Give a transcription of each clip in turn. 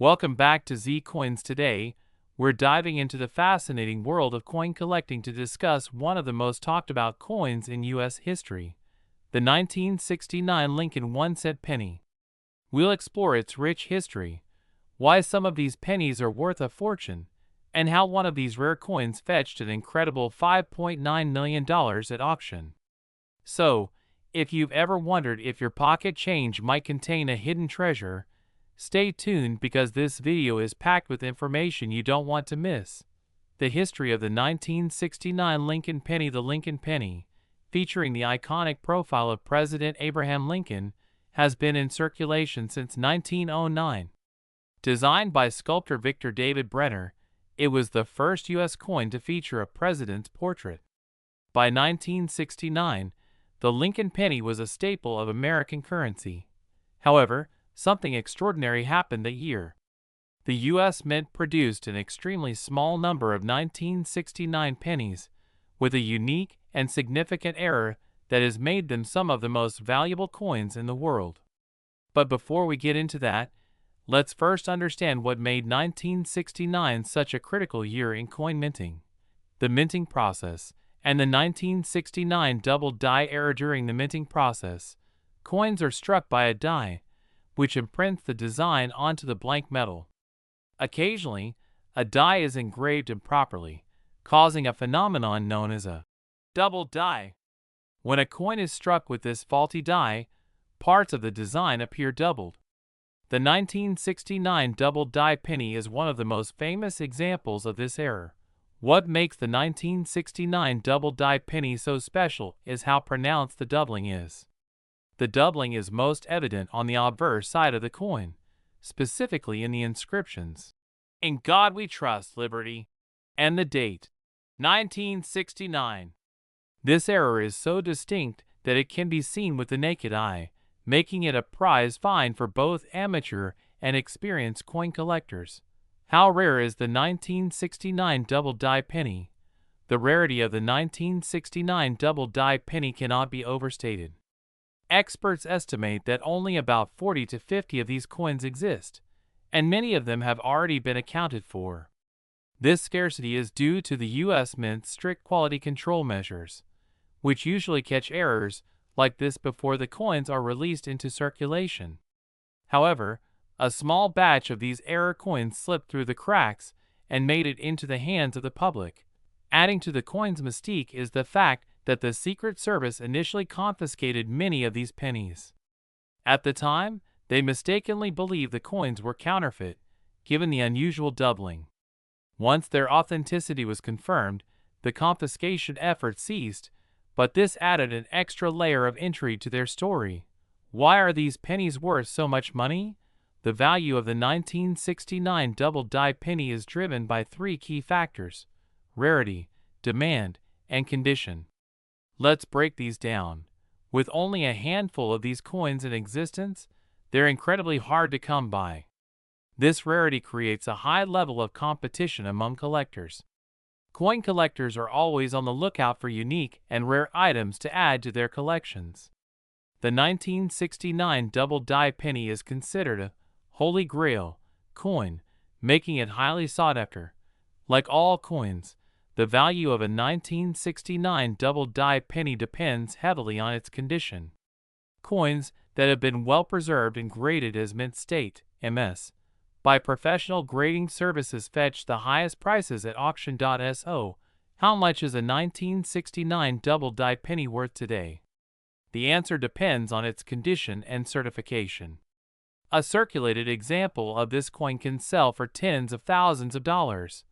Welcome back to Z Coins. Today, we're diving into the fascinating world of coin collecting to discuss one of the most talked about coins in U.S. history, the 1969 Lincoln 1-cent penny. We'll explore its rich history, why some of these pennies are worth a fortune, and how one of these rare coins fetched an incredible $5.9 million at auction. So, if you've ever wondered if your pocket change might contain a hidden treasure, stay tuned because this video is packed with information you don't want to miss. The history of the 1969 Lincoln penny. The Lincoln penny, featuring the iconic profile of President Abraham Lincoln, has been in circulation since 1909. Designed by sculptor Victor David Brenner, it was the first U.S. coin to feature a president's portrait. By 1969, the Lincoln penny was a staple of American currency. However, something extraordinary happened that year. The U.S. Mint produced an extremely small number of 1969 pennies, with a unique and significant error that has made them some of the most valuable coins in the world. But before we get into that, let's first understand what made 1969 such a critical year in coin minting. The minting process and the 1969 double die error. During the minting process, coins are struck by a die, which imprints the design onto the blank metal. Occasionally, a die is engraved improperly, causing a phenomenon known as a double die. When a coin is struck with this faulty die, parts of the design appear doubled. The 1969 double die penny is one of the most famous examples of this error. What makes the 1969 double die penny so special is how pronounced the doubling is. The doubling is most evident on the obverse side of the coin, specifically in the inscriptions, "In God We Trust, Liberty," and the date, 1969. This error is so distinct that it can be seen with the naked eye, making it a prize find for both amateur and experienced coin collectors. How rare is the 1969 double die penny? The rarity of the 1969 double die penny cannot be overstated. Experts estimate that only about 40 to 50 of these coins exist, and many of them have already been accounted for. This scarcity is due to the U.S. Mint's strict quality control measures, which usually catch errors like this before the coins are released into circulation. However, a small batch of these error coins slipped through the cracks and made it into the hands of the public. Adding to the coin's mystique is the fact that the Secret Service initially confiscated many of these pennies. At the time, they mistakenly believed the coins were counterfeit, given the unusual doubling. Once their authenticity was confirmed, the confiscation effort ceased, but this added an extra layer of intrigue to their story. Why are these pennies worth so much money? The value of the 1969 double die penny is driven by three key factors: rarity, demand, and condition. Let's break these down. With only a handful of these coins in existence, they're incredibly hard to come by. This rarity creates a high level of competition among collectors. Coin collectors are always on the lookout for unique and rare items to add to their collections. The 1969 double die penny is considered a holy grail coin, making it highly sought after. Like all coins, the value of a 1969 double die penny depends heavily on its condition. Coins that have been well preserved and graded as mint state (MS) by professional grading services fetch the highest prices at auction.so. How much is a 1969 double die penny worth today? The answer depends on its condition and certification. A circulated example of this coin can sell for tens of thousands of dollars,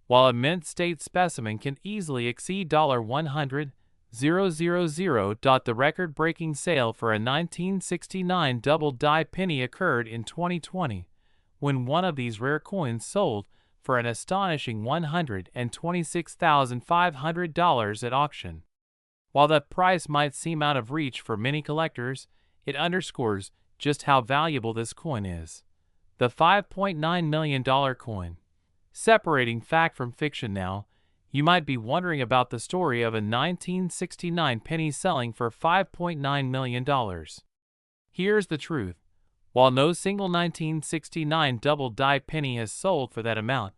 while a mint state specimen can easily exceed $100,000. The record-breaking sale for a 1969 double die penny occurred in 2020, when one of these rare coins sold for an astonishing $126,500 at auction. While that price might seem out of reach for many collectors, it underscores just how valuable this coin is. The $5.9 million coin. Separating fact from fiction now, you might be wondering about the story of a 1969 penny selling for $5.9 million. Here's the truth. While no single 1969 double-die penny has sold for that amount,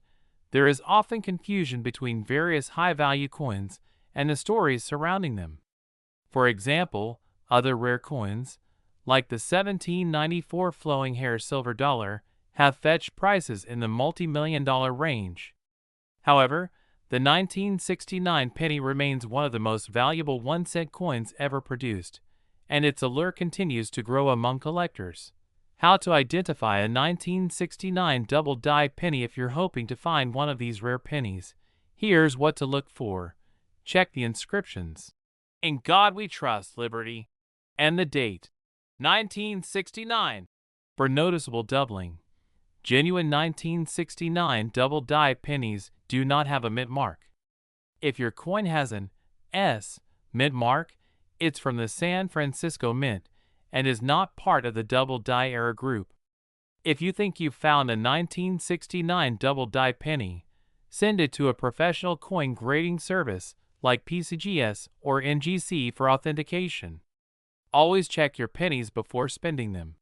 there is often confusion between various high-value coins and the stories surrounding them. For example, other rare coins, like the 1794 flowing hair silver dollar, have fetched prices in the multi-million-dollar range. However, the 1969 penny remains one of the most valuable 1-cent coins ever produced, and its allure continues to grow among collectors. How to identify a 1969 double-die penny? If you're hoping to find one of these rare pennies, here's what to look for. Check the inscriptions. "In God We Trust, Liberty," and the date, 1969, for noticeable doubling. Genuine 1969 double-die pennies do not have a mint mark. If your coin has an S mint mark, it's from the San Francisco Mint and is not part of the double-die era group. If you think you've found a 1969 double-die penny, send it to a professional coin grading service like PCGS or NGC for authentication. Always check your pennies before spending them.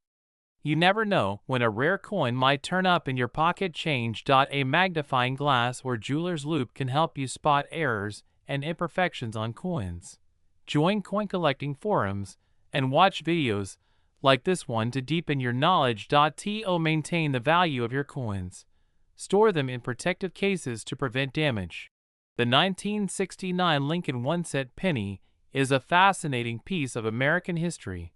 You never know when a rare coin might turn up in your pocket change. A magnifying glass or jeweler's loupe can help you spot errors and imperfections on coins. Join coin collecting forums and watch videos like this one to deepen your knowledge. To maintain the value of your coins, store them in protective cases to prevent damage. The 1969 Lincoln 1-cent penny is a fascinating piece of American history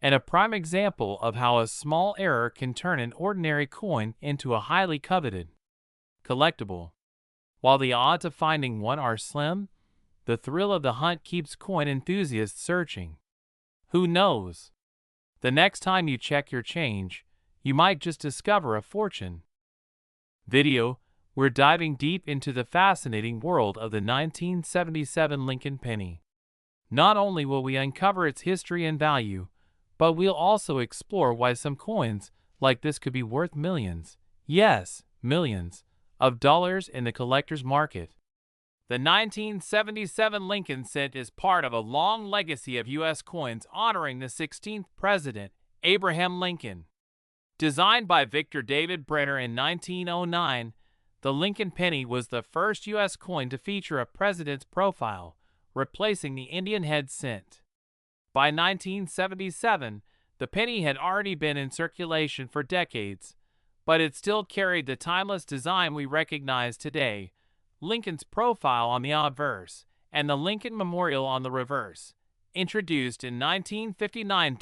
and a prime example of how a small error can turn an ordinary coin into a highly coveted collectible. While the odds of finding one are slim, the thrill of the hunt keeps coin enthusiasts searching. Who knows? The next time you check your change, you might just discover a fortune. Video, we're diving deep into the fascinating world of the 1977 Lincoln penny. Not only will we uncover its history and value, but we'll also explore why some coins like this could be worth millions, yes, millions, of dollars in the collector's market. The 1977 Lincoln cent is part of a long legacy of U.S. coins honoring the 16th President, Abraham Lincoln. Designed by Victor David Brenner in 1909, the Lincoln penny was the first U.S. coin to feature a president's profile, replacing the Indian head cent. By 1977, the penny had already been in circulation for decades, but it still carried the timeless design we recognize today: Lincoln's profile on the obverse and the Lincoln Memorial on the reverse, introduced in 1959.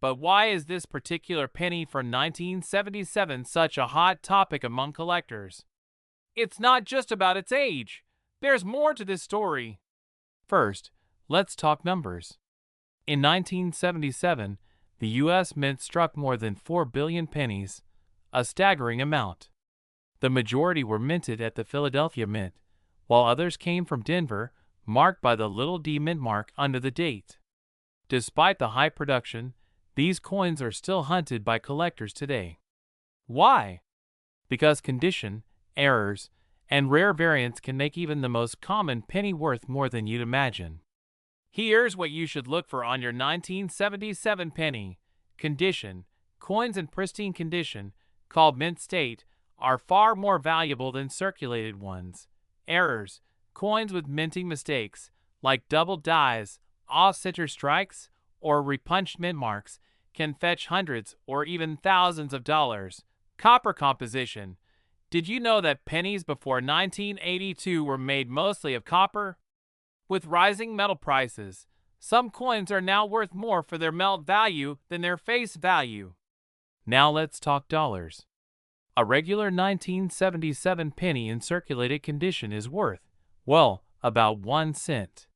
But why is this particular penny from 1977 such a hot topic among collectors? It's not just about its age. There's more to this story. First, let's talk numbers. In 1977, the U.S. Mint struck more than 4 billion pennies, a staggering amount. The majority were minted at the Philadelphia Mint, while others came from Denver, marked by the little d mint mark under the date. Despite the high production, these coins are still hunted by collectors today. Why? Because condition, errors, and rare variants can make even the most common penny worth more than you'd imagine. Here's what you should look for on your 1977 penny. Condition. Coins in pristine condition, called mint state, are far more valuable than circulated ones. Errors. Coins with minting mistakes, like double dies, off-center strikes, or repunched mint marks, can fetch hundreds or even thousands of dollars. Copper composition. Did you know that pennies before 1982 were made mostly of copper? With rising metal prices, some coins are now worth more for their melt value than their face value. Now let's talk dollars. A regular 1977 penny in circulated condition is worth, well, about 1 cent.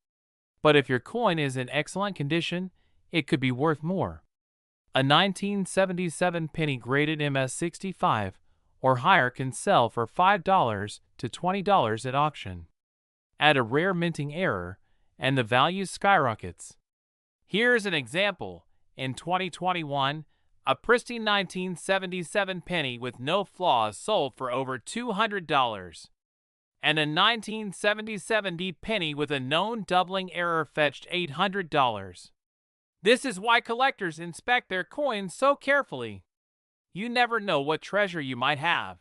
But if your coin is in excellent condition, it could be worth more. A 1977 penny graded MS-65 or higher can sell for $5 to $20 at auction. Add a rare minting error, and the value skyrockets. Here's an example. In 2021, a pristine 1977 penny with no flaws sold for over $200. And a 1977 D penny with a known doubling error fetched $800. This is why collectors inspect their coins so carefully. You never know what treasure you might have.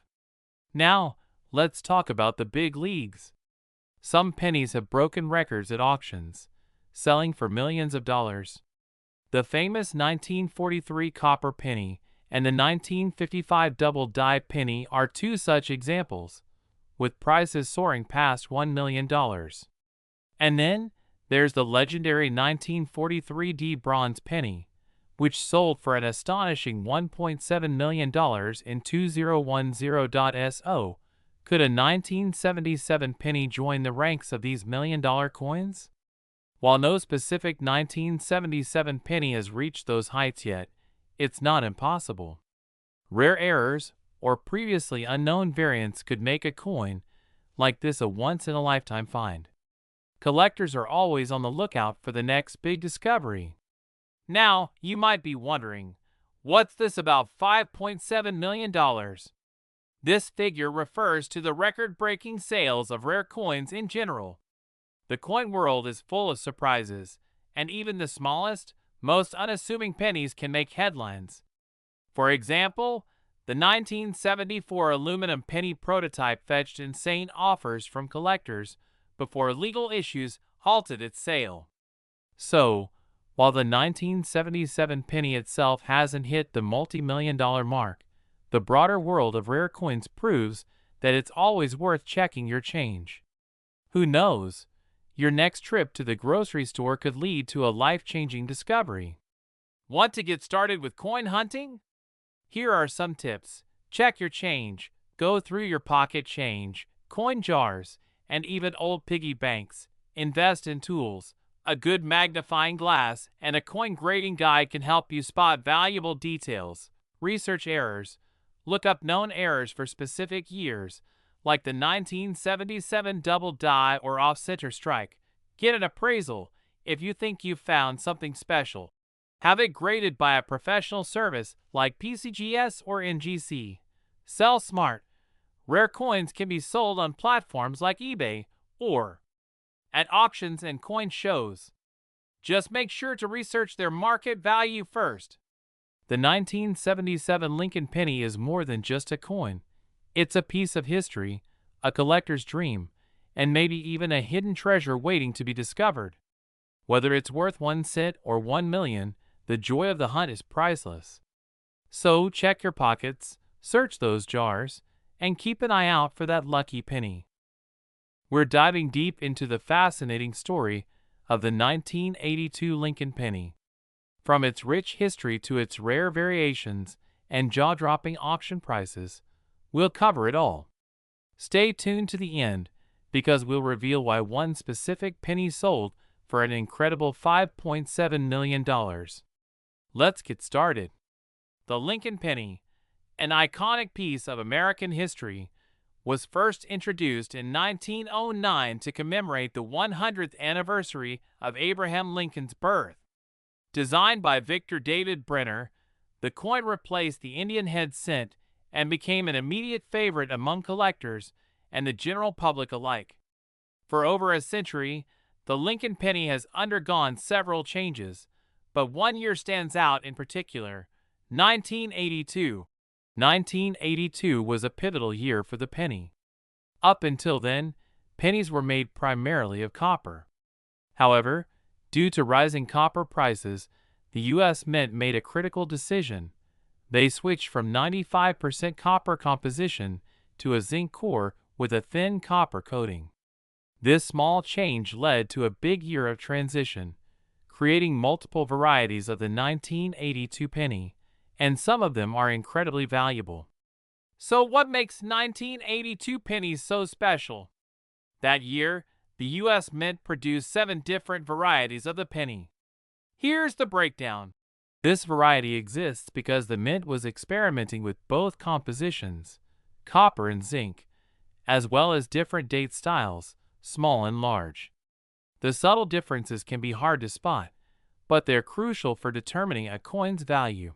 Now, let's talk about the big leagues. Some pennies have broken records at auctions, selling for millions of dollars. The famous 1943 copper penny and the 1955 double-die penny are two such examples, with prices soaring past $1 million. And then, there's the legendary 1943 bronze penny, which sold for an astonishing $1.7 million in 2010.so. Could a 1977 penny join the ranks of these million-dollar coins? While no specific 1977 penny has reached those heights yet, it's not impossible. Rare errors or previously unknown variants could make a coin like this a once-in-a-lifetime find. Collectors are always on the lookout for the next big discovery. Now, you might be wondering, what's this about $5.7 million? This figure refers to the record-breaking sales of rare coins in general. The coin world is full of surprises, and even the smallest, most unassuming pennies can make headlines. For example, the 1974 aluminum penny prototype fetched insane offers from collectors before legal issues halted its sale. So, while the 1977 penny itself hasn't hit the multi-million-dollar mark, the broader world of rare coins proves that it's always worth checking your change. Who knows? Your next trip to the grocery store could lead to a life-changing discovery. Want to get started with coin hunting? Here are some tips. Check your change. Go through your pocket change, coin jars, and even old piggy banks. Invest in tools. A good magnifying glass and a coin grading guide can help you spot valuable details. Research errors. Look up known errors for specific years, like the 1977 double die or off-center strike. Get an appraisal if you think you've found something special. Have it graded by a professional service like PCGS or NGC. Sell smart. Rare coins can be sold on platforms like eBay or at auctions and coin shows. Just make sure to research their market value first. The 1977 Lincoln penny is more than just a coin. It's a piece of history, a collector's dream, and maybe even a hidden treasure waiting to be discovered. Whether it's worth 1 cent or 1 million, the joy of the hunt is priceless. So check your pockets, search those jars, and keep an eye out for that lucky penny. We're diving deep into the fascinating story of the 1982 Lincoln penny. From its rich history to its rare variations and jaw-dropping auction prices, we'll cover it all. Stay tuned to the end, because we'll reveal why one specific penny sold for an incredible $5.7 million. Let's get started. The Lincoln penny, an iconic piece of American history, was first introduced in 1909 to commemorate the 100th anniversary of Abraham Lincoln's birth. Designed by Victor David Brenner, the coin replaced the Indian head cent and became an immediate favorite among collectors and the general public alike. For over a century, the Lincoln penny has undergone several changes, but one year stands out in particular: 1982. 1982 was a pivotal year for the penny. Up until then, pennies were made primarily of copper. However, due to rising copper prices, the U.S. Mint made a critical decision. They switched from 95% copper composition to a zinc core with a thin copper coating. This small change led to a big year of transition, creating multiple varieties of the 1982 penny, and some of them are incredibly valuable. So what makes 1982 pennies so special? That year, the U.S. Mint produced 7 different varieties of the penny. Here's the breakdown. This variety exists because the Mint was experimenting with both compositions, copper and zinc, as well as different date styles, small and large. The subtle differences can be hard to spot, but they're crucial for determining a coin's value.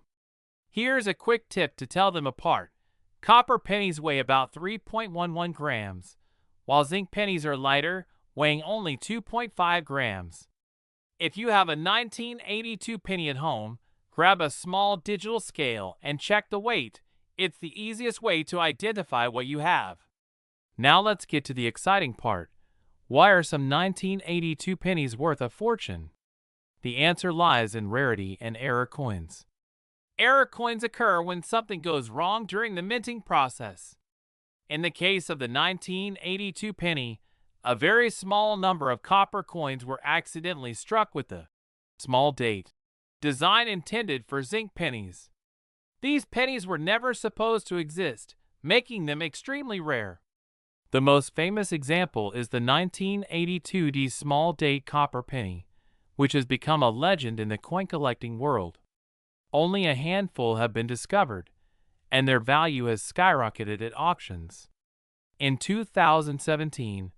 Here's a quick tip to tell them apart. Copper pennies weigh about 3.11 grams, while zinc pennies are lighter, weighing only 2.5 grams. If you have a 1982 penny at home, grab a small digital scale and check the weight. It's the easiest way to identify what you have. Now let's get to the exciting part. Why are some 1982 pennies worth a fortune? The answer lies in rarity and error coins. Error coins occur when something goes wrong during the minting process. In the case of the 1982 penny, a very small number of copper coins were accidentally struck with the small date, design intended for zinc pennies. These pennies were never supposed to exist, making them extremely rare. The most famous example is the 1982 small date copper penny, which has become a legend in the coin collecting world. Only a handful have been discovered, and their value has skyrocketed at auctions. In 2017,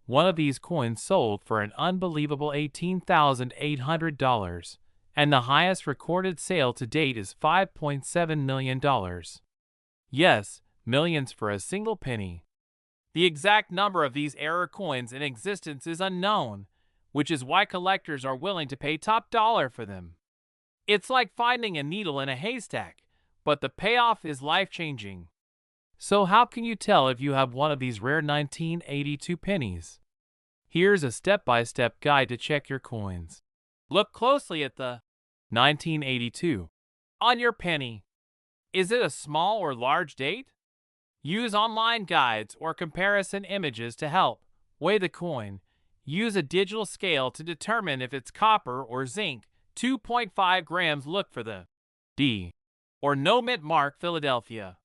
one of these coins sold for an unbelievable $18,800, and the highest recorded sale to date is $5.7 million. Yes, millions for a single penny. The exact number of these error coins in existence is unknown, which is why collectors are willing to pay top dollar for them. It's like finding a needle in a haystack, but the payoff is life-changing. So how can you tell if you have one of these rare 1982 pennies? Here's a step-by-step guide to check your coins. Look closely at the 1982 on your penny. Is it a small or large date? Use online guides or comparison images to help. Weigh the coin. Use a digital scale to determine if it's copper or zinc. 2.5 grams. Look for the D or no mint mark Philadelphia.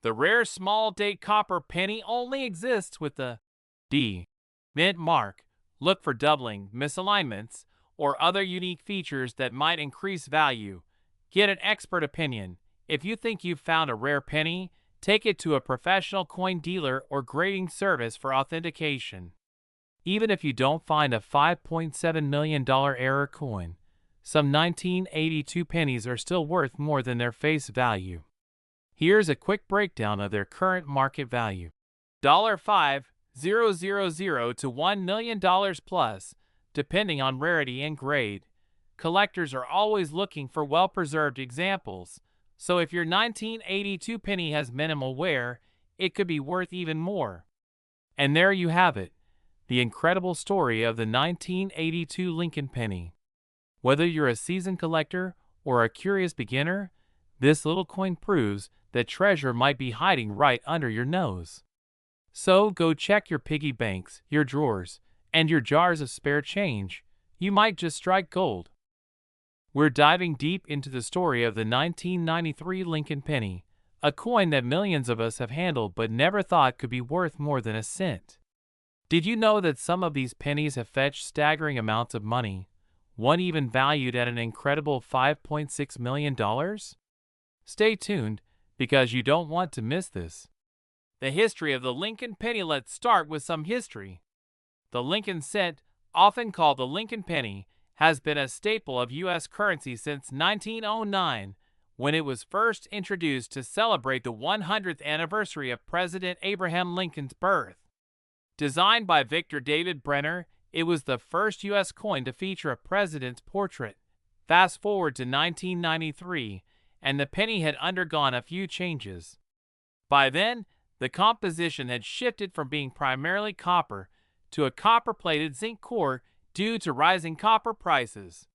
The rare small date copper penny only exists with the D mint mark. Look for doubling, misalignments, or other unique features that might increase value. Get an expert opinion. If you think you've found a rare penny, take it to a professional coin dealer or grading service for authentication. Even if you don't find a $5.7 million error coin, some 1982 pennies are still worth more than their face value. Here's a quick breakdown of their current market value. $5,000 to $1 million plus, depending on rarity and grade. Collectors are always looking for well-preserved examples, so if your 1982 penny has minimal wear, it could be worth even more. And there you have it, the incredible story of the 1982 Lincoln penny. Whether you're a seasoned collector or a curious beginner, this little coin proves that treasure might be hiding right under your nose. So go check your piggy banks, your drawers, and your jars of spare change. You might just strike gold. We're diving deep into the story of the 1993 Lincoln penny, a coin that millions of us have handled but never thought could be worth more than a cent. Did you know that some of these pennies have fetched staggering amounts of money, one even valued at an incredible $5.6 million? Stay tuned, because you don't want to miss this. The history of the Lincoln penny. Let's start with some history. The Lincoln cent, often called the Lincoln penny, has been a staple of U.S. currency since 1909, when it was first introduced to celebrate the 100th anniversary of President Abraham Lincoln's birth. Designed by Victor David Brenner, it was the first U.S. coin to feature a president's portrait. Fast forward to 1993, and the penny had undergone a few changes. By then, the composition had shifted from being primarily copper to a copper-plated zinc core due to rising copper prices.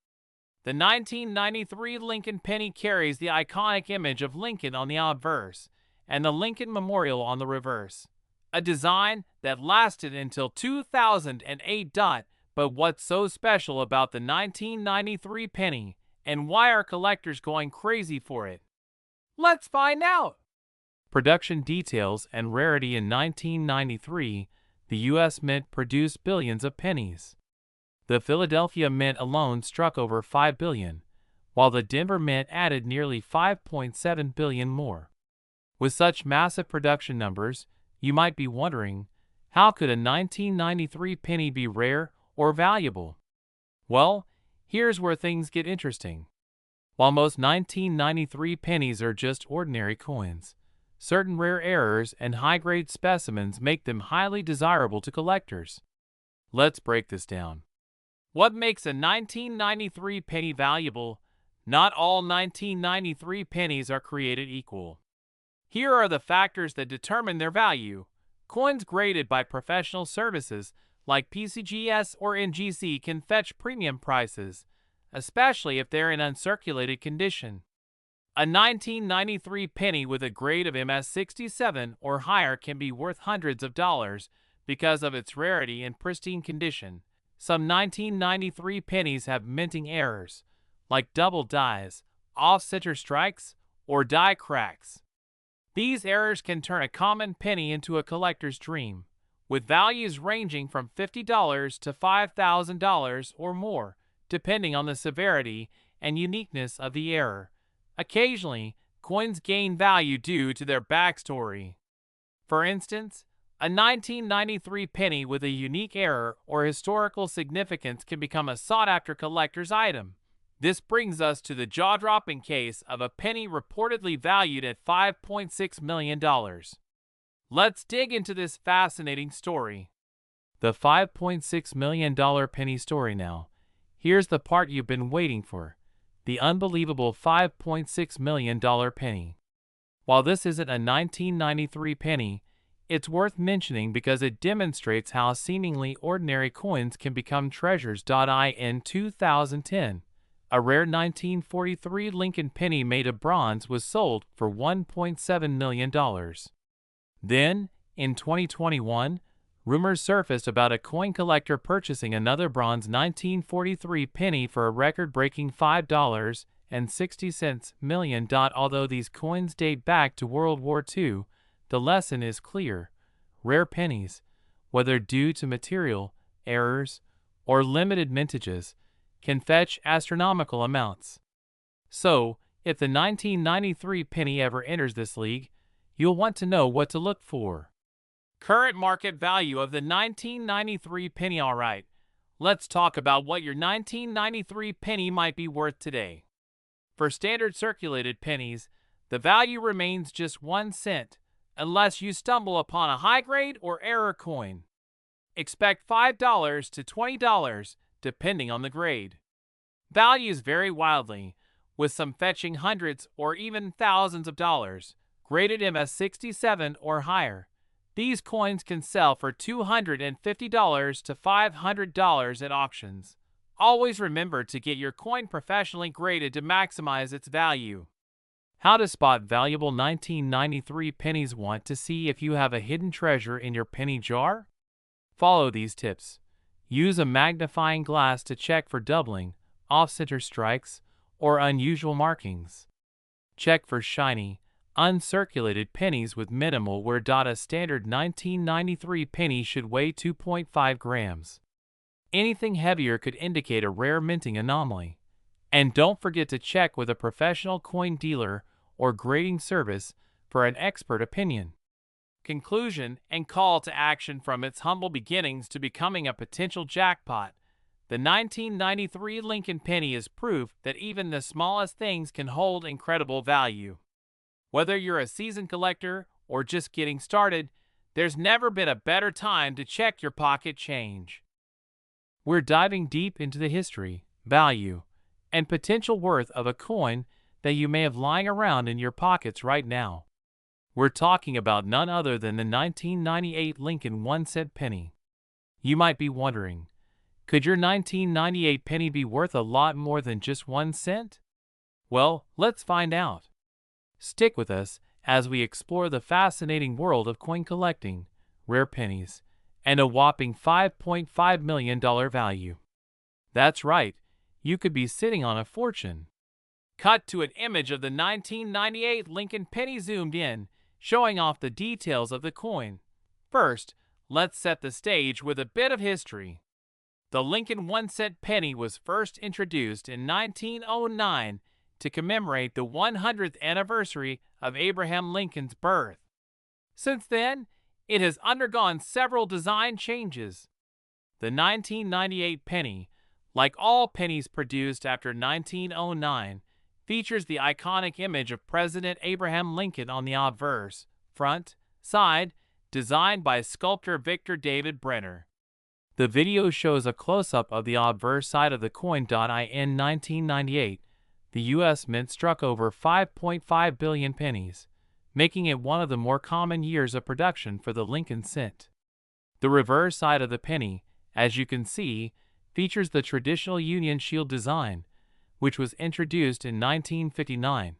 The 1993 Lincoln penny carries the iconic image of Lincoln on the obverse and the Lincoln Memorial on the reverse, a design that lasted until 2008. But what's so special about the 1993 penny, and why are collectors going crazy for it? Let's find out! Production details and rarity. In 1993, the U.S. Mint produced billions of pennies. The Philadelphia Mint alone struck over 5 billion, while the Denver Mint added nearly 5.7 billion more. With such massive production numbers, you might be wondering, how could a 1993 penny be rare or valuable? Well, here's where things get interesting. While most 1993 pennies are just ordinary coins, certain rare errors and high-grade specimens make them highly desirable to collectors. Let's break this down. What makes a 1993 penny valuable? Not all 1993 pennies are created equal. Here are the factors that determine their value. Coins graded by professional services like PCGS or NGC can fetch premium prices, especially if they're in uncirculated condition. A 1993 penny with a grade of MS67 or higher can be worth hundreds of dollars because of its rarity and pristine condition. Some 1993 pennies have minting errors, like double dies, off-center strikes, or die cracks. These errors can turn a common penny into a collector's dream, with values ranging from $50 to $5,000 or more, depending on the severity and uniqueness of the error. Occasionally, coins gain value due to their backstory. For instance, a 1993 penny with a unique error or historical significance can become a sought-after collector's item. This brings us to the jaw-dropping case of a penny reportedly valued at $5.6 million. Let's dig into this fascinating story. The $5.6 million penny story now. Here's the part you've been waiting for. The unbelievable $5.6 million penny. While this isn't a 1993 penny, it's worth mentioning because it demonstrates how seemingly ordinary coins can become treasures. In 2010, a rare 1943 Lincoln penny made of bronze was sold for $1.7 million. Then, in 2021, rumors surfaced about a coin collector purchasing another bronze 1943 penny for a record-breaking $5.60 million. Although these coins date back to World War II, the lesson is clear. Rare pennies, whether due to material errors or limited mintages, can fetch astronomical amounts. So, if the 1993 penny ever enters this league, you'll want to know what to look for. Current market value of the 1993 penny. Alright, let's talk about what your 1993 penny might be worth today. For standard circulated pennies, the value remains just 1 cent, unless you stumble upon a high-grade or error coin. Expect $5 to $20, depending on the grade. Values vary wildly, with some fetching hundreds or even thousands of dollars, graded MS67 or higher. These coins can sell for $250 to $500 at auctions. Always remember to get your coin professionally graded to maximize its value. How to spot valuable 1993 pennies. Want to see if you have a hidden treasure in your penny jar? Follow these tips. Use a magnifying glass to check for doubling, off-center strikes, or unusual markings. Check for shiny, uncirculated pennies with minimal wear. A standard 1993 penny should weigh 2.5 grams. Anything heavier could indicate a rare minting anomaly. And don't forget to check with a professional coin dealer or grading service for an expert opinion. Conclusion and call to action. From its humble beginnings to becoming a potential jackpot, the 1993 Lincoln penny is proof that even the smallest things can hold incredible value. Whether you're a seasoned collector or just getting started, there's never been a better time to check your pocket change. We're diving deep into the history, value, and potential worth of a coin that you may have lying around in your pockets right now. We're talking about none other than the 1998 Lincoln 1-cent penny. You might be wondering, could your 1998 penny be worth a lot more than just 1 cent? Well, let's find out. Stick with us as we explore the fascinating world of coin collecting, rare pennies, and a whopping $5.5 million value. That's right, you could be sitting on a fortune. Cut to an image of the 1998 Lincoln penny zoomed in, showing off the details of the coin. First, let's set the stage with a bit of history. The Lincoln 1-cent penny was first introduced in 1909 to commemorate the 100th anniversary of Abraham Lincoln's birth. Since then, it has undergone several design changes. The 1998 penny, like all pennies produced after 1909, features the iconic image of President Abraham Lincoln on the obverse, front, side, designed by sculptor Victor David Brenner. The video shows a close-up of the obverse side of the coin. In 1998, the U.S. Mint struck over 5.5 billion pennies, making it one of the more common years of production for the Lincoln cent. The reverse side of the penny, as you can see, features the traditional Union Shield design, which was introduced in 1959.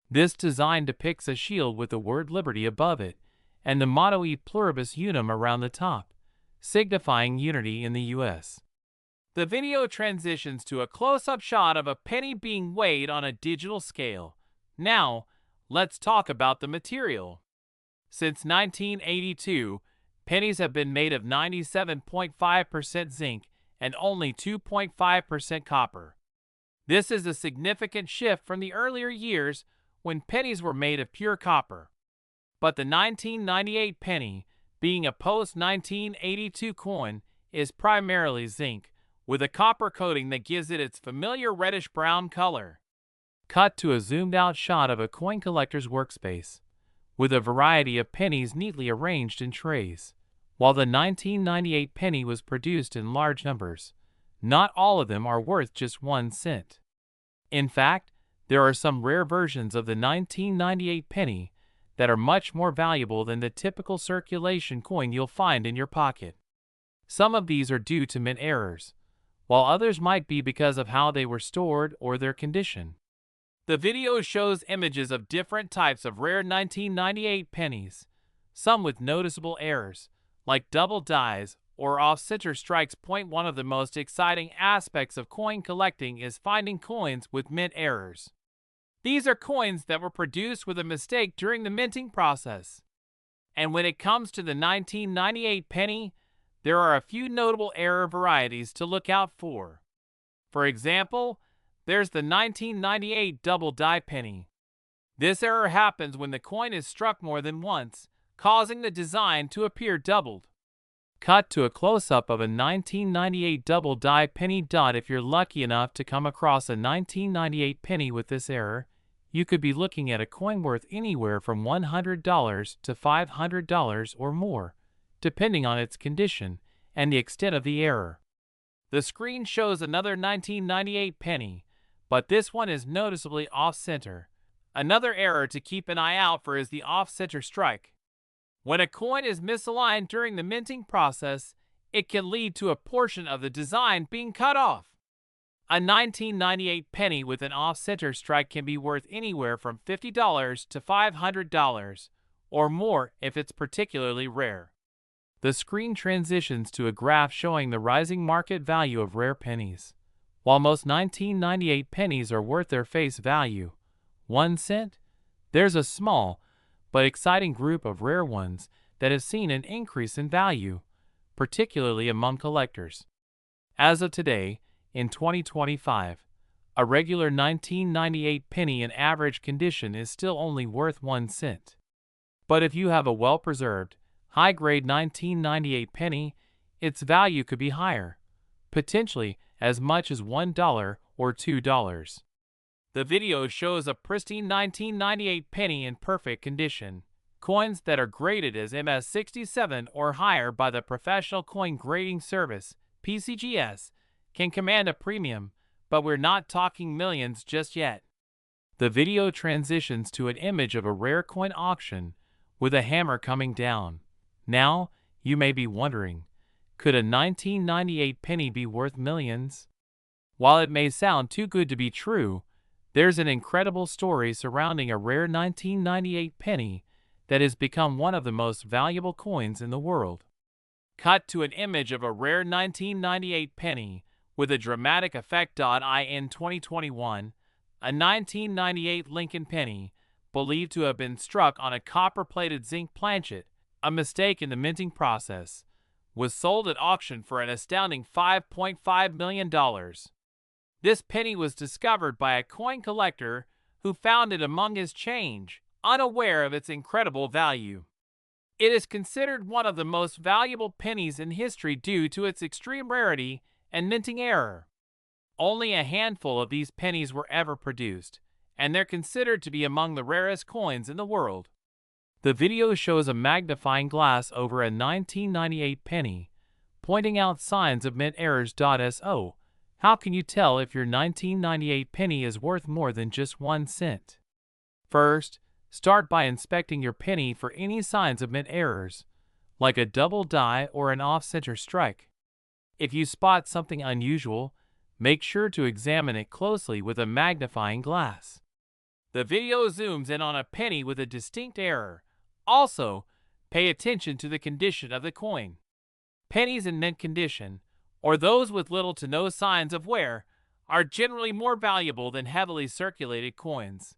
This design depicts a shield with the word Liberty above it and the motto E Pluribus Unum around the top, signifying unity in the U.S. The video transitions to a close-up shot of a penny being weighed on a digital scale. Now, let's talk about the material. Since 1982, pennies have been made of 97.5% zinc and only 2.5% copper. This is a significant shift from the earlier years when pennies were made of pure copper. But the 1998 penny, being a post-1982 coin, is primarily zinc, with a copper coating that gives it its familiar reddish-brown color. Cut to a zoomed-out shot of a coin collector's workspace, with a variety of pennies neatly arranged in trays. While the 1998 penny was produced in large numbers, not all of them are worth just 1 cent. In fact, there are some rare versions of the 1998 penny that are much more valuable than the typical circulation coin you'll find in your pocket. Some of these are due to mint errors, while others might be because of how they were stored or their condition. The video shows images of different types of rare 1998 pennies, some with noticeable errors, like double dies or off-center strikes. One of the most exciting aspects of coin collecting is finding coins with mint errors. These are coins that were produced with a mistake during the minting process. And when it comes to the 1998 penny, there are a few notable error varieties to look out for. For example, there's the 1998 double die penny. This error happens when the coin is struck more than once, causing the design to appear doubled. Cut to a close-up of a 1998 double die penny. If you're lucky enough to come across a 1998 penny with this error, you could be looking at a coin worth anywhere from $100 to $500 or more, depending on its condition and the extent of the error. The screen shows another 1998 penny, but this one is noticeably off-center. Another error to keep an eye out for is the off-center strike. When a coin is misaligned during the minting process, it can lead to a portion of the design being cut off. A 1998 penny with an off-center strike can be worth anywhere from $50 to $500, or more if it's particularly rare. The screen transitions to a graph showing the rising market value of rare pennies. While most 1998 pennies are worth their face value, 1 cent, there's a small but exciting group of rare ones that have seen an increase in value, particularly among collectors. As of today, in 2025, a regular 1998 penny in average condition is still only worth 1 cent. But if you have a well-preserved, high-grade 1998 penny, its value could be higher, potentially as much as $1 or $2. The video shows a pristine 1998 penny in perfect condition. Coins that are graded as MS67 or higher by the Professional Coin Grading Service, PCGS, can command a premium, but we're not talking millions just yet. The video transitions to an image of a rare coin auction with a hammer coming down. Now, you may be wondering, could a 1998 penny be worth millions? While it may sound too good to be true, there's an incredible story surrounding a rare 1998 penny that has become one of the most valuable coins in the world. Cut to an image of a rare 1998 penny with a dramatic effect. In 2021, a 1998 Lincoln penny, believed to have been struck on a copper-plated zinc planchet, a mistake in the minting process, was sold at auction for an astounding $5.5 million. This penny was discovered by a coin collector who found it among his change, unaware of its incredible value. It is considered one of the most valuable pennies in history due to its extreme rarity and minting error. Only a handful of these pennies were ever produced, and they're considered to be among the rarest coins in the world. The video shows a magnifying glass over a 1998 penny, pointing out signs of mint errors. So, how can you tell if your 1998 penny is worth more than just 1 cent? First, start by inspecting your penny for any signs of mint errors, like a double die or an off-center strike. If you spot something unusual, make sure to examine it closely with a magnifying glass. The video zooms in on a penny with a distinct error. Also, pay attention to the condition of the coin. Pennies in mint condition, or those with little to no signs of wear, are generally more valuable than heavily circulated coins.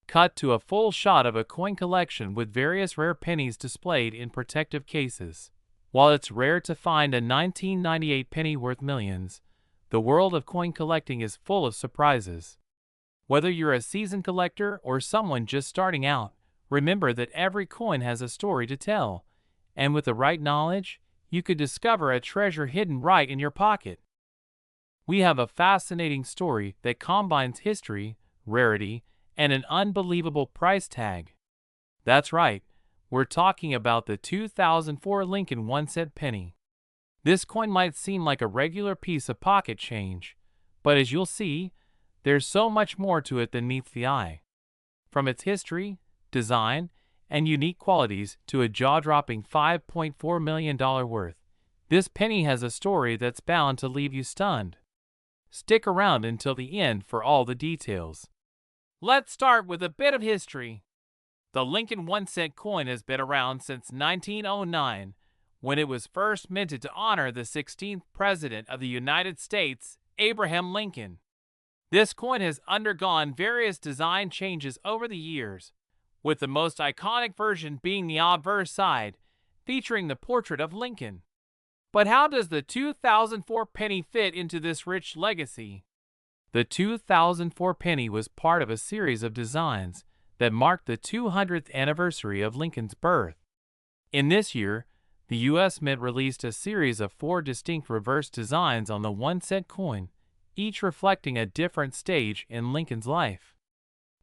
Cut to a full shot of a coin collection with various rare pennies displayed in protective cases. While it's rare to find a 1998 penny worth millions, the world of coin collecting is full of surprises. Whether you're a seasoned collector or someone just starting out, remember that every coin has a story to tell, and with the right knowledge, you could discover a treasure hidden right in your pocket. We have a fascinating story that combines history, rarity, and an unbelievable price tag. That's right, we're talking about the 2004 Lincoln 1-cent penny. This coin might seem like a regular piece of pocket change, but as you'll see, there's so much more to it than meets the eye. From its history, design, and unique qualities to a jaw-dropping $5.4 million worth, this penny has a story that's bound to leave you stunned. Stick around until the end for all the details. Let's start with a bit of history. The Lincoln 1-cent coin has been around since 1909, when it was first minted to honor the 16th President of the United States, Abraham Lincoln. This coin has undergone various design changes over the years, with the most iconic version being the obverse side, featuring the portrait of Lincoln. But how does the 2004 penny fit into this rich legacy? The 2004 penny was part of a series of designs that marked the 200th anniversary of Lincoln's birth. In this year, the U.S. Mint released a series of 4 distinct reverse designs on the 1-cent coin, each reflecting a different stage in Lincoln's life.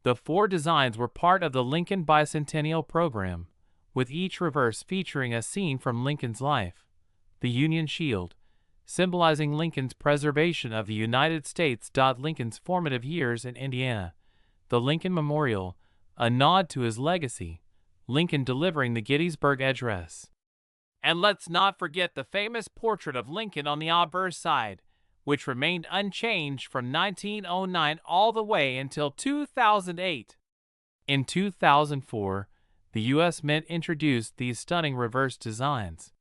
The 4 designs were part of the Lincoln Bicentennial Program, with each reverse featuring a scene from Lincoln's life. The Union Shield, symbolizing Lincoln's preservation of the United States. Lincoln's formative years in Indiana. The Lincoln Memorial, a nod to his legacy, Lincoln delivering the Gettysburg Address. And let's not forget the famous portrait of Lincoln on the obverse side, which remained unchanged from 1909 all the way until 2008. In 2004, the U.S. Mint introduced these stunning reverse designs.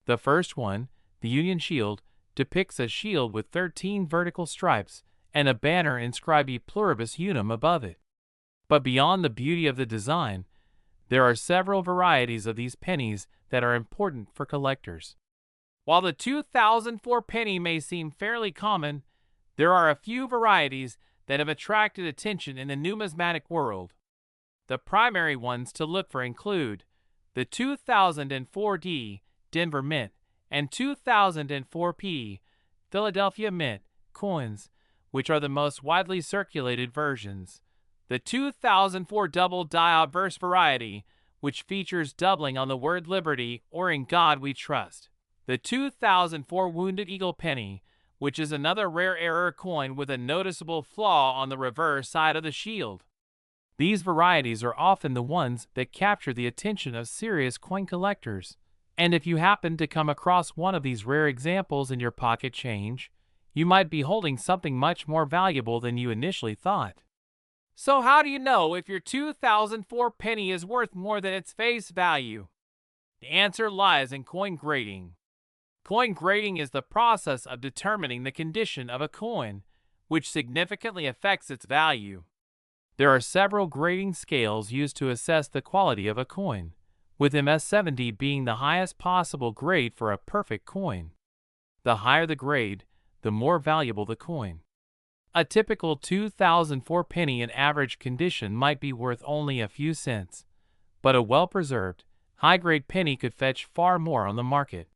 The first one, the Union Shield, depicts a shield with 13 vertical stripes and a banner inscribed E Pluribus Unum above it. But beyond the beauty of the design, there are several varieties of these pennies that are important for collectors. While the 2004 penny may seem fairly common, there are a few varieties that have attracted attention in the numismatic world. The primary ones to look for include the 2004 D Denver Mint and 2004 P Philadelphia Mint coins, which are the most widely circulated versions. The 2004 double die obverse variety, which features doubling on the word liberty or in God we trust. The 2004 Wounded Eagle penny, which is another rare error coin with a noticeable flaw on the reverse side of the shield. These varieties are often the ones that capture the attention of serious coin collectors. And if you happen to come across one of these rare examples in your pocket change, you might be holding something much more valuable than you initially thought. So how do you know if your 2004 penny is worth more than its face value? The answer lies in coin grading. Coin grading is the process of determining the condition of a coin, which significantly affects its value. There are several grading scales used to assess the quality of a coin, with MS-70 being the highest possible grade for a perfect coin. The higher the grade, the more valuable the coin. A typical 2004 penny in average condition might be worth only a few cents, but a well-preserved, high-grade penny could fetch far more on the market.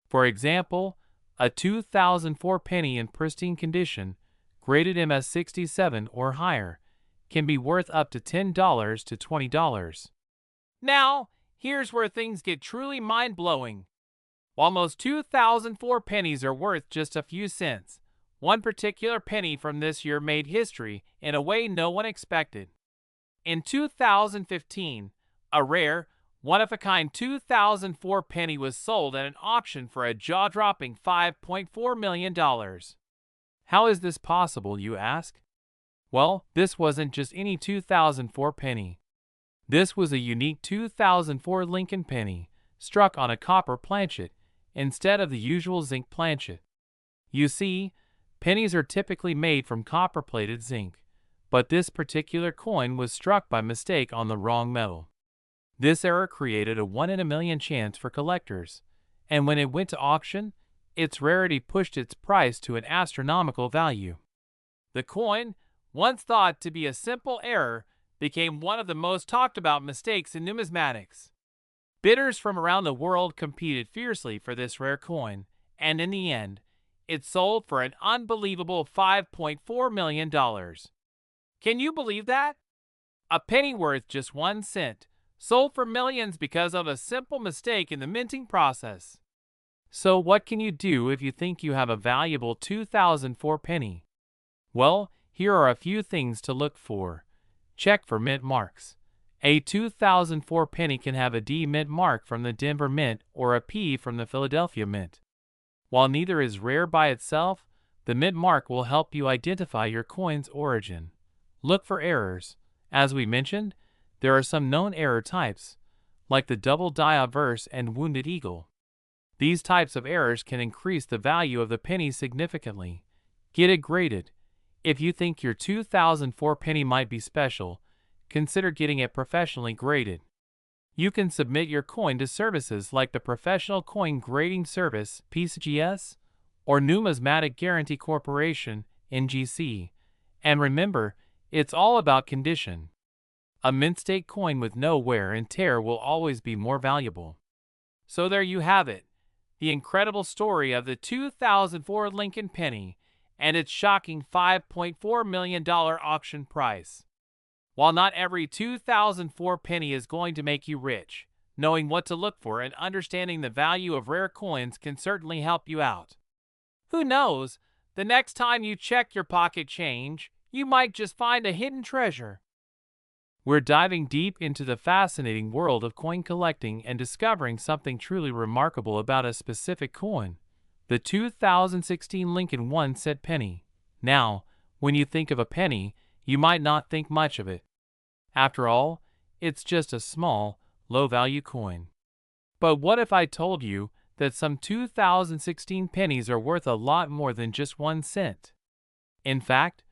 For example, a 2004 penny in pristine condition, graded MS-67 or higher, can be worth up to $10 to $20. Now, here's where things get truly mind-blowing. While most 2004 pennies are worth just a few cents, one particular penny from this year made history in a way no one expected. In 2015, a rare, one-of-a-kind 2004 penny was sold at an auction for a jaw-dropping $5.4 million. How is this possible, you ask? Well, this wasn't just any 2004 penny. This was a unique 2004 Lincoln penny, struck on a copper planchet instead of the usual zinc planchet. You see, pennies are typically made from copper-plated zinc, but this particular coin was struck by mistake on the wrong metal. This error created a 1 in a million chance for collectors, and when it went to auction, its rarity pushed its price to an astronomical value. The coin, once thought to be a simple error, became one of the most talked about mistakes in numismatics. Bidders from around the world competed fiercely for this rare coin, and in the end, it sold for an unbelievable $5.4 million. Can you believe that? A penny worth just 1 cent, sold for millions because of a simple mistake in the minting process. So what can you do if you think you have a valuable 2004 penny? Well, here are a few things to look for. Check for mint marks. A 2004 penny can have a D mint mark from the Denver Mint or a P from the Philadelphia Mint. While neither is rare by itself, the mint mark will help you identify your coin's origin. Look for errors. As we mentioned, there are some known error types, like the double die obverse and wounded eagle. These types of errors can increase the value of the penny significantly. Get it graded. If you think your 2004 penny might be special, consider getting it professionally graded. You can submit your coin to services like the Professional Coin Grading Service (PCGS) or Numismatic Guarantee Corporation (NGC). And remember, it's all about condition. A mint state coin with no wear and tear will always be more valuable. So there you have it, the incredible story of the 2004 Lincoln penny and its shocking $5.4 million auction price. While not every 2004 penny is going to make you rich, knowing what to look for and understanding the value of rare coins can certainly help you out. Who knows, the next time you check your pocket change, you might just find a hidden treasure. We're diving deep into the fascinating world of coin collecting and discovering something truly remarkable about a specific coin, the 2016 Lincoln 1-cent penny. Now, when you think of a penny, you might not think much of it. After all, it's just a small, low-value coin. But what if I told you that some 2016 pennies are worth a lot more than just 1 cent? In fact,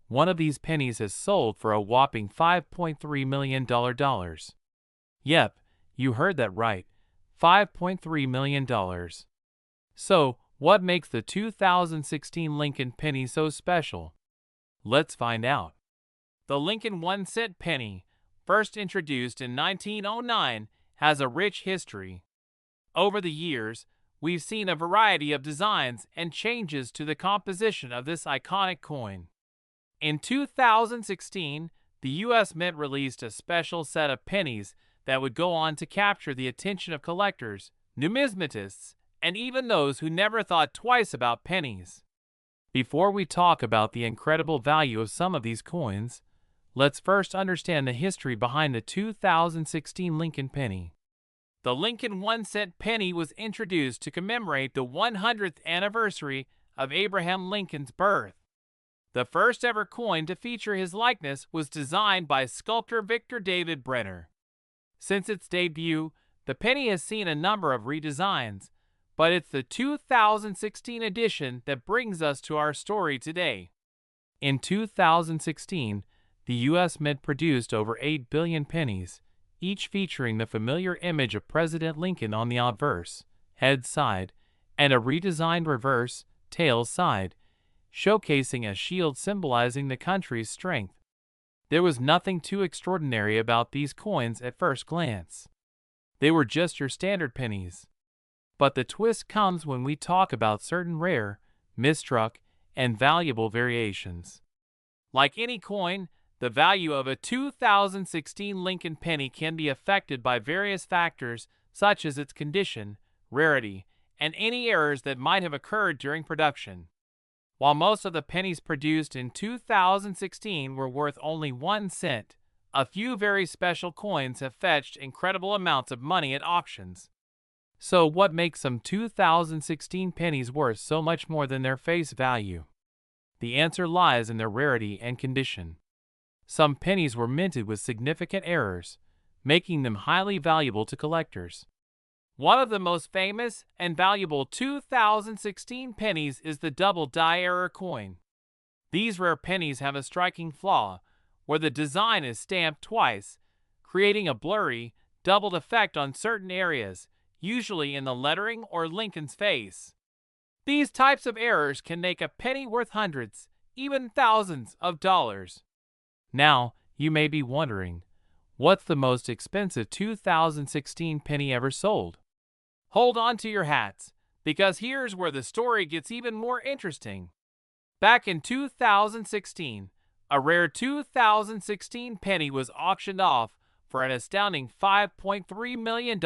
one of these pennies has sold for a whopping $5.3 million. Yep, you heard that right, $5.3 million. So, what makes the 2016 Lincoln penny so special? Let's find out. The Lincoln 1-cent penny, first introduced in 1909, has a rich history. Over the years, we've seen a variety of designs and changes to the composition of this iconic coin. In 2016, the U.S. Mint released a special set of pennies that would go on to capture the attention of collectors, numismatists, and even those who never thought twice about pennies. Before we talk about the incredible value of some of these coins, let's first understand the history behind the 2016 Lincoln penny. The Lincoln 1-cent penny was introduced to commemorate the 100th anniversary of Abraham Lincoln's birth. The first ever coin to feature his likeness was designed by sculptor Victor David Brenner. Since its debut, the penny has seen a number of redesigns, but it's the 2016 edition that brings us to our story today. In 2016, the U.S. Mint produced over 8 billion pennies, each featuring the familiar image of President Lincoln on the obverse, head side, and a redesigned reverse, tail side, showcasing a shield symbolizing the country's strength. There was nothing too extraordinary about these coins at first glance. They were just your standard pennies. But the twist comes when we talk about certain rare, mistruck, and valuable variations. Like any coin, the value of a 2016 Lincoln penny can be affected by various factors such as its condition, rarity, and any errors that might have occurred during production. While most of the pennies produced in 2016 were worth only 1 cent, a few very special coins have fetched incredible amounts of money at auctions. So what makes some 2016 pennies worth so much more than their face value? The answer lies in their rarity and condition. Some pennies were minted with significant errors, making them highly valuable to collectors. One of the most famous and valuable 2016 pennies is the double Dieror coin. These rare pennies have a striking flaw, where the design is stamped twice, creating a blurry, doubled effect on certain areas, usually in the lettering or Lincoln's face. These types of errors can make a penny worth hundreds, even thousands of dollars. Now, you may be wondering, what's the most expensive 2016 penny ever sold? Hold on to your hats, because here's where the story gets even more interesting. Back in 2016, a rare 2016 penny was auctioned off for an astounding $5.3 million.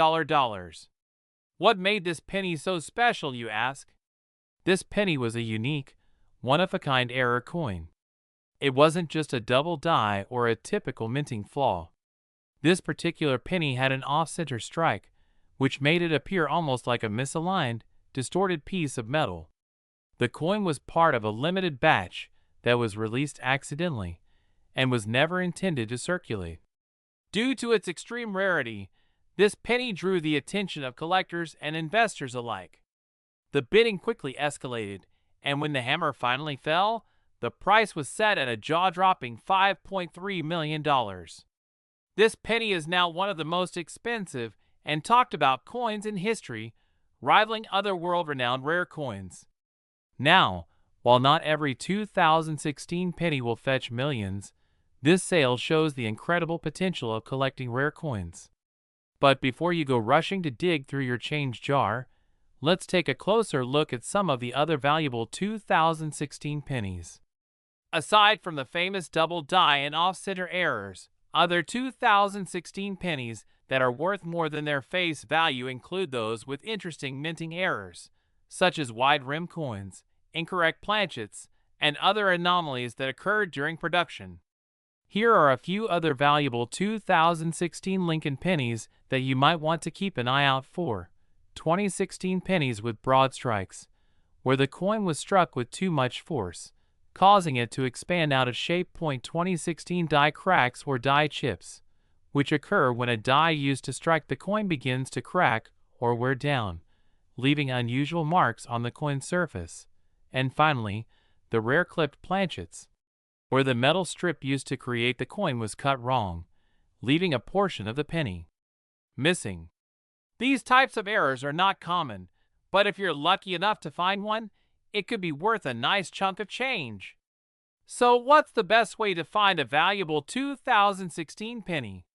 What made this penny so special, you ask? This penny was a unique, one-of-a-kind error coin. It wasn't just a double die or a typical minting flaw. This particular penny had an off-center strike, which made it appear almost like a misaligned, distorted piece of metal. The coin was part of a limited batch that was released accidentally and was never intended to circulate. Due to its extreme rarity, this penny drew the attention of collectors and investors alike. The bidding quickly escalated, and when the hammer finally fell, the price was set at a jaw-dropping $5.3 million. This penny is now one of the most expensive and talked about coins in history, rivaling other world-renowned rare coins. Now, while not every 2016 penny will fetch millions, this sale shows the incredible potential of collecting rare coins. But before you go rushing to dig through your change jar, let's take a closer look at some of the other valuable 2016 pennies. Aside from the famous double die and off-center errors, other 2016 pennies that are worth more than their face value include those with interesting minting errors, such as wide rim coins, incorrect planchets, and other anomalies that occurred during production. Here are a few other valuable 2016 Lincoln pennies that you might want to keep an eye out for. 2016 pennies with broad strikes, where the coin was struck with too much force, causing it to expand out of shape. 2016 die cracks or die chips, which occur when a die used to strike the coin begins to crack or wear down, leaving unusual marks on the coin's surface. And finally, the rare clipped planchets, where the metal strip used to create the coin was cut wrong, leaving a portion of the penny missing. These types of errors are not common, but if you're lucky enough to find one, it could be worth a nice chunk of change. So what's the best way to find a valuable 2016 penny?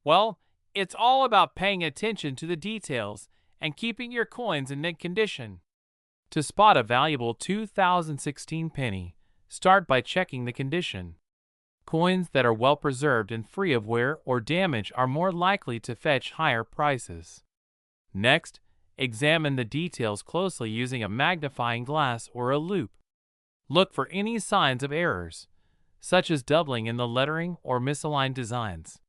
Well, it's all about paying attention to the details and keeping your coins in mint condition. To spot a valuable 2016 penny, start by checking the condition. Coins that are well preserved and free of wear or damage are more likely to fetch higher prices. Next, examine the details closely using a magnifying glass or a loupe. Look for any signs of errors, such as doubling in the lettering or misaligned designs.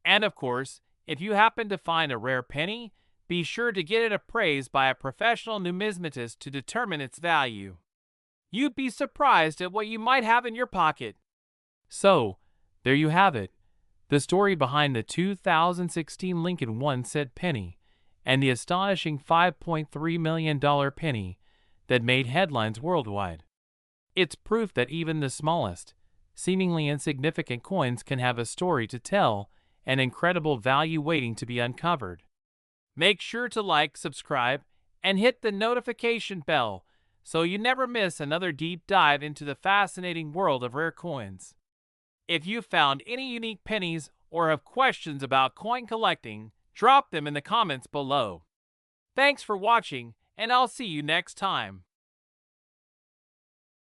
And of course, if you happen to find a rare penny, be sure to get it appraised by a professional numismatist to determine its value. You'd be surprised at what you might have in your pocket. So, there you have it, the story behind the 2016 Lincoln 1-cent penny and the astonishing $5.3 million penny that made headlines worldwide. It's proof that even the smallest, seemingly insignificant coins can have a story to tell and incredible value waiting to be uncovered. Make sure to like, subscribe, and hit the notification bell so you never miss another deep dive into the fascinating world of rare coins. If you found any unique pennies or have questions about coin collecting, drop them in the comments below. Thanks for watching, and I'll see you next time.